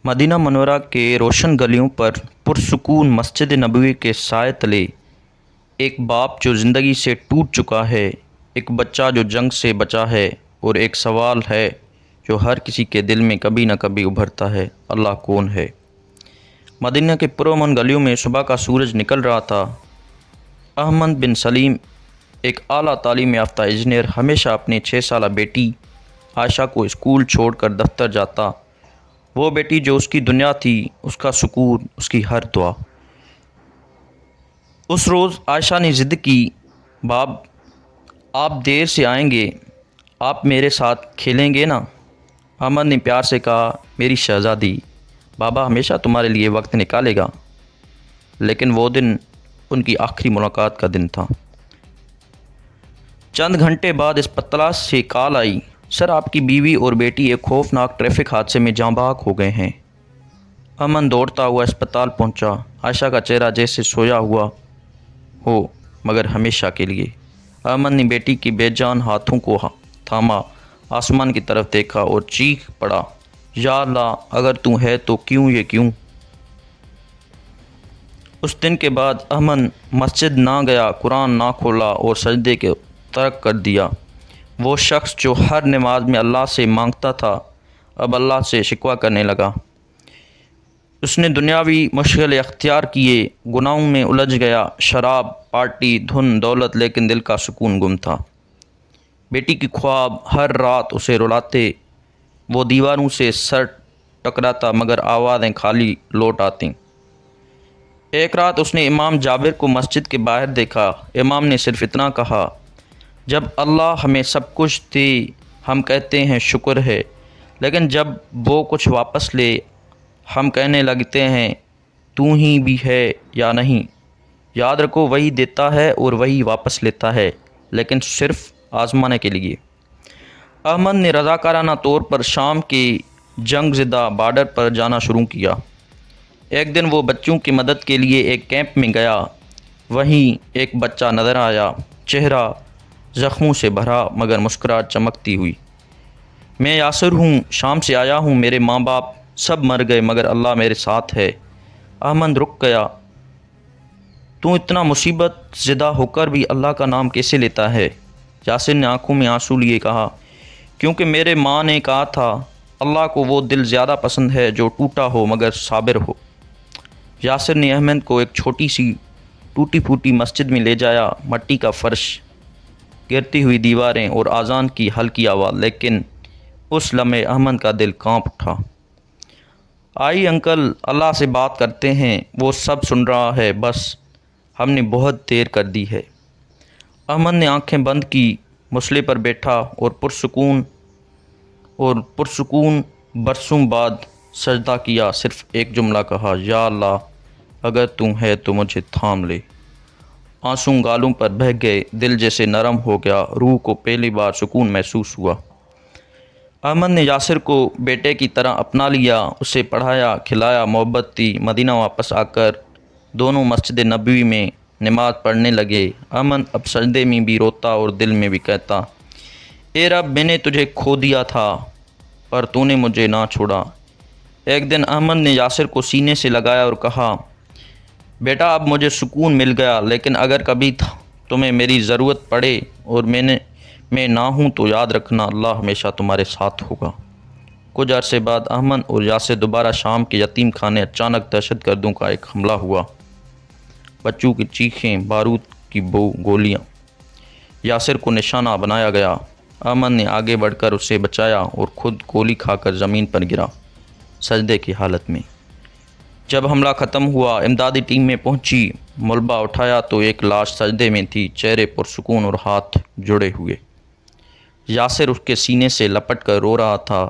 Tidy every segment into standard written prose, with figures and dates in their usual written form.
Medina मनवरा के रोशन गलियों पर पुरसुकून मस्जिद नबवी के साए तले एक बाप जो ज़िंदगी से टूट चुका है, एक बच्चा जो जंग से बचा है और एक सवाल है जो हर किसी के दिल में कभी न कभी उभरता है, अल्लाह कौन है। मदीना के पुरअमन गलियों में सुबह का सूरज निकल रहा था। अहमद बिन सलीम एक आला तालीम याफ्ता इंजीनियर हमेशा अपनी 6 साला बेटी आयशा को स्कूल छोड़कर दफ्तर जाता। वो बेटी जो उसकी दुनिया थी, उसका सुकून, उसकी हर दुआ। उस रोज़ आयशा ने ज़िद की, बाप आप देर से आएंगे, आप मेरे साथ खेलेंगे ना। अहमद ने प्यार से कहा, मेरी शहज़ादी, बाबा हमेशा तुम्हारे लिए वक्त निकालेगा। लेकिन वो दिन उनकी आखिरी मुलाकात का दिन था। चंद घंटे बाद अस्पताल से कॉल आई, सर आपकी बीवी और बेटी एक खौफनाक ट्रैफिक हादसे में जाँ बहक हो गए हैं। अमन दौड़ता हुआ अस्पताल पहुंचा। आयशा का चेहरा जैसे सोया हुआ हो, मगर हमेशा के लिए। अमन ने बेटी की बेजान हाथों को थामा, आसमान की तरफ देखा और चीख पड़ा, या अल्लाह, अगर तू है तो क्यों ये क्यों। उस दिन के बाद अमन मस्जिद ना गया, कुरान ना खोला और सजदे के तर्क कर दिया। वो शख्स जो हर नमाज में अल्लाह से मांगता था, अब अल्लाह से शिकवा करने लगा। उसने दुनियावी मशगले अख्तियार किए, गुनाहों में उलझ गया, शराब, पार्टी, धुन, दौलत, लेकिन दिल का सुकून गुम था। बेटी की ख्वाब हर रात उसे रुलाते। वो दीवारों से सर टकराता, मगर आवाज़ें खाली लौट आतीं। एक रात उसने इमाम जाबिर को मस्जिद के बाहर देखा। इमाम ने सिर्फ इतना कहा, जब अल्लाह हमें सब कुछ दे हम कहते हैं शुक्र है, लेकिन जब वो कुछ वापस ले हम कहने लगते हैं तू ही भी है या नहीं। याद रखो, वही देता है और वही वापस लेता है, लेकिन सिर्फ आजमाने के लिए। अहमद ने रज़ाकाराना तौर पर शाम के जंगज़दा बॉर्डर पर जाना शुरू किया। एक दिन वो बच्चों की मदद के लिए एक कैंप में गया। वहीं एक बच्चा नज़र आया, चेहरा ज़ख्मों से भरा मगर मुस्कुराहट चमकती हुई। मैं यासिर हूँ, शाम से आया हूँ, मेरे माँ बाप सब मर गए मगर अल्लाह मेरे साथ है। अहमद रुक गया। तू इतना मुसीबत ज़िदा होकर भी अल्लाह का नाम कैसे लेता है? यासिर ने आंखों में आंसू लिए कहा, क्योंकि मेरे माँ ने कहा था अल्लाह को वो दिल ज़्यादा पसंद है जो टूटा हो मगर साबिर हो। यासिर ने अहमद को एक छोटी सी टूटी फूटी मस्जिद में ले जाया। मट्टी का फ़र्श, गिरती हुई दीवारें और आज़ान की हल्की आवाज़, लेकिन उस लम्हे अहमद का दिल कांप उठा। आई अंकल, अल्लाह से बात करते हैं, वो सब सुन रहा है, बस हमने बहुत देर कर दी है। अहमद ने आंखें बंद की, मुसल्ले पर बैठा और पुरसुकून बरसों बाद सजदा किया। सिर्फ एक जुमला कहा, या अल्लाह, अगर तू है तो मुझे थाम ले। आंसू गालों पर बह गए, दिल जैसे नरम हो गया, रूह को पहली बार सुकून महसूस हुआ। अहमद ने यासिर को बेटे की तरह अपना लिया, उसे पढ़ाया, खिलाया, मोहब्बत दी। मदीना वापस आकर दोनों मस्जिद नबवी में नमाज़ पढ़ने लगे। अहमद अब सजदे में भी रोता और दिल में भी कहता, ए रब, मैंने तुझे खो दिया था पर तूने मुझे ना छोड़ा। एक दिन अहमद ने यासिर को सीने से लगाया और कहा, बेटा अब मुझे सुकून मिल गया, लेकिन अगर कभी तुम्हें मेरी ज़रूरत पड़े और मैं ना हूँ तो याद रखना, अल्लाह हमेशा तुम्हारे साथ होगा। कुछ अरसे बाद अहमद और यासिर दोबारा शाम के यतीम खाने। अचानक दहशतगर्दों का एक हमला हुआ। बच्चों की चीखें, बारूद की बू, गोलियाँ। यासिर को निशाना बनाया गया। अहमद ने आगे बढ़कर उसे बचाया और ख़ुद गोली खाकर ज़मीन पर गिरा, सजदे की हालत में। जब हमला ख़त्म हुआ, इमदादी टीम में पहुंची। मुलबा उठाया तो एक लाश सजदे में थी, चेहरे पर सुकून और हाथ जुड़े हुए। यासिर उसके सीने से लपट कर रो रहा था।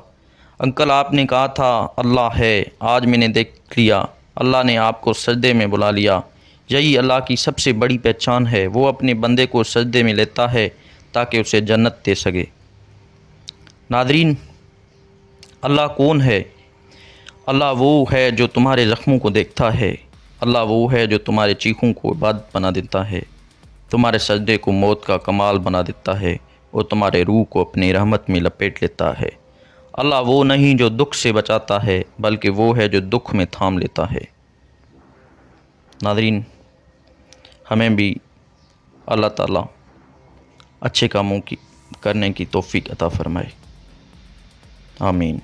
अंकल, आपने कहा था अल्लाह है, आज मैंने देख लिया, अल्लाह ने आपको सजदे में बुला लिया। यही अल्लाह की सबसे बड़ी पहचान है, वो अपने बंदे को सजदे में लेता है ताकि उसे जन्नत दे सके। नादरीन, अल्लाह कौन है? अल्लाह वो है जो तुम्हारे ज़ख्मों को देखता है। अल्लाह वो है जो तुम्हारे चीखों को इबादत बना देता है, तुम्हारे सजदे को मौत का कमाल बना देता है और तुम्हारे रूह को अपनी रहमत में लपेट लेता है। اللہ وہ نہیں جو دکھ سے بچاتا ہے بلکہ وہ ہے جو دکھ میں تھام لیتا ہے۔ ناظرین، ہمیں بھی اللہ تعالیٰ اچھے کاموں کی کرنے کی توفیق عطا فرمائے، آمین۔